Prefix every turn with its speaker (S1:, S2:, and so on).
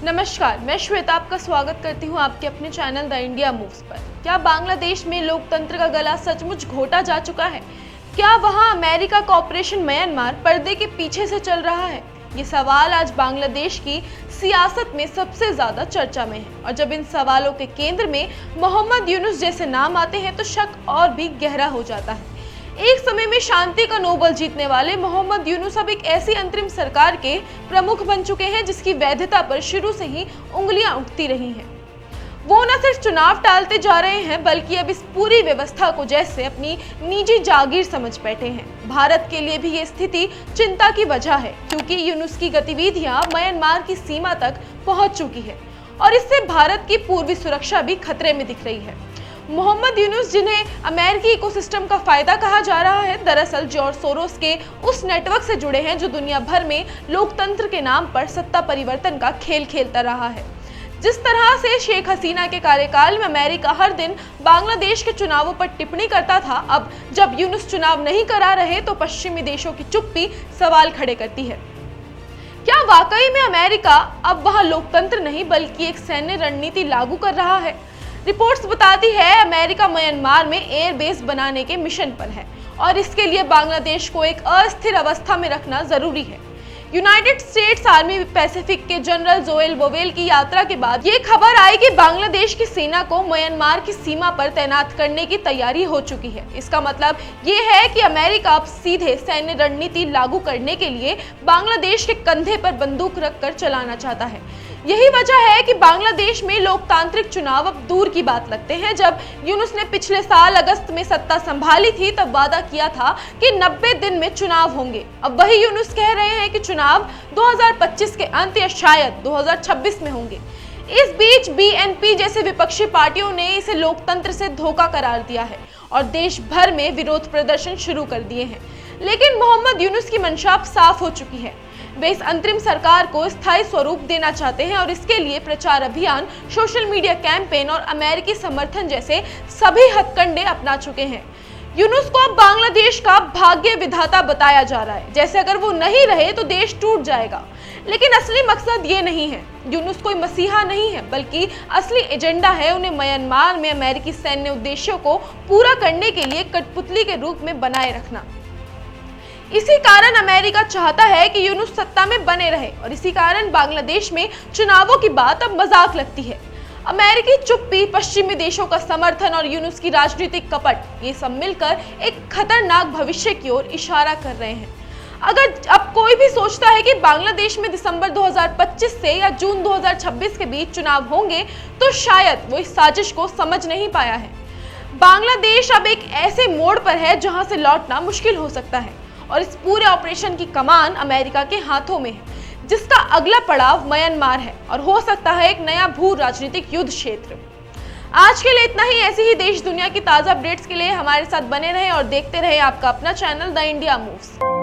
S1: नमस्कार, मैं श्वेता आपका स्वागत करती हूं आपके अपने चैनल द इंडिया मूव्स पर। क्या बांग्लादेश में लोकतंत्र का गला सचमुच घोटा जा चुका है? क्या वहां अमेरिका का ऑपरेशन म्यांमार पर्दे के पीछे से चल रहा है? ये सवाल आज बांग्लादेश की सियासत में सबसे ज्यादा चर्चा में है और जब इन सवालों के केंद्र में मोहम्मद यूनुस जैसे नाम आते हैं तो शक और भी गहरा हो जाता है। एक समय में शांति का नोबेल जीतने वाले मोहम्मद यूनुस अब एक ऐसी अंतरिम सरकार के प्रमुख बन चुके हैं जिसकी वैधता पर शुरू से ही उंगलियां उठती रही हैं। वो न सिर्फ चुनाव टालते जा रहे हैं बल्कि अब इस पूरी व्यवस्था को जैसे अपनी निजी जागीर समझ बैठे हैं। भारत के लिए भी ये स्थिति चिंता की वजह है क्योंकि यूनुस की गतिविधियां म्यांमार की सीमा तक पहुंच चुकी है और इससे भारत की पूर्वी सुरक्षा भी खतरे में दिख रही है। मोहम्मद यूनुस, जिन्हें अमेरिकी इकोसिस्टम का फायदा कहा जा रहा है, दरअसल जॉर्ज सोरोस के उस नेटवर्क से जुड़े हैं जो दुनिया भर में लोकतंत्र के नाम पर सत्ता परिवर्तन का खेल खेलता रहा है। जिस तरह से शेख हसीना के कार्यकाल में अमेरिका हर दिन बांग्लादेश के चुनावों पर टिप्पणी करता था, अब जब यूनुस चुनाव नहीं करा रहे तो पश्चिमी देशों की चुप्पी सवाल खड़े करती है। क्या वाकई में अमेरिका अब वहां लोकतंत्र नहीं बल्कि एक सैन्य रणनीति लागू कर रहा है? रिपोर्ट्स बताती है अमेरिका म्यांमार में एयरबेस बनाने के मिशन पर है और इसके लिए बांग्लादेश को एक अस्थिर अवस्था में रखना जरूरी है। यूनाइटेड स्टेट्स आर्मी पैसिफिक के जनरल जोएल बोवेल की यात्रा के बाद ये खबर आई कि बांग्लादेश की सेना को म्यांमार की सीमा पर तैनात करने की तैयारी हो चुकी है। इसका मतलब ये है कि अमेरिका अब सीधे सैन्य रणनीति लागू करने के लिए बांग्लादेश के कंधे पर बंदूक रखकर चलाना चाहता है। यही वजह है कि बांग्लादेश में लोकतांत्रिक चुनाव अब दूर की बात लगते हैं। जब यूनुस ने पिछले साल अगस्त में सत्ता संभाली थी तब वादा किया था कि 90 दिन में चुनाव होंगे। अब वही यूनुस कह रहे हैं कि चुनाव 2025 के अंत या शायद 2026 में होंगे। इस बीच बीएनपी जैसे विपक्षी पार्टियों ने इसे लोकतंत्र से धोखा करार दिया है और देश भर में विरोध प्रदर्शन शुरू कर दिए हैं। लेकिन मोहम्मद यूनुस की मंशा अब साफ हो चुकी है। वे इस अंतरिम सरकार को स्थायी स्वरूप देना चाहते हैं और इसके लिए प्रचार अभियान, सोशल मीडिया कैंपेन और अमेरिकी समर्थन जैसे सभी हथकंडे अपना चुके हैं। यूनुस को अब बांग्लादेश का भाग्य विधाता बताया जा रहा है, जैसे अगर वो नहीं रहे तो देश टूट जाएगा। लेकिन असली मकसद ये नहीं है। यूनुस कोई मसीहा नहीं है बल्कि असली एजेंडा है उन्हें म्यांमार में अमेरिकी सैन्य उद्देश्यों को पूरा करने के लिए कठपुतली के रूप में बनाए रखना। इसी कारण अमेरिका चाहता है कि यूनुस सत्ता में बने रहे और इसी कारण बांग्लादेश में चुनावों की बात अब मजाक लगती है। अमेरिकी चुप्पी, पश्चिमी देशों का समर्थन और यूनुस की राजनीतिक कपट, ये सब मिलकर एक खतरनाक भविष्य की ओर इशारा कर रहे हैं। अगर अब कोई भी सोचता है कि बांग्लादेश में दिसंबर 2025 से या जून 2026 के बीच चुनाव होंगे तो शायद वो इस साजिश को समझ नहीं पाया है। बांग्लादेश अब एक ऐसे मोड़ पर है जहां से लौटना मुश्किल हो सकता है और इस पूरे ऑपरेशन की कमान अमेरिका के हाथों में है, जिसका अगला पड़ाव म्यांमार है और हो सकता है एक नया भू राजनीतिक युद्ध क्षेत्र। आज के लिए इतना ही। ऐसी ही देश दुनिया की ताजा अपडेट्स के लिए हमारे साथ बने रहें और देखते रहें आपका अपना चैनल द इंडिया मूव्स।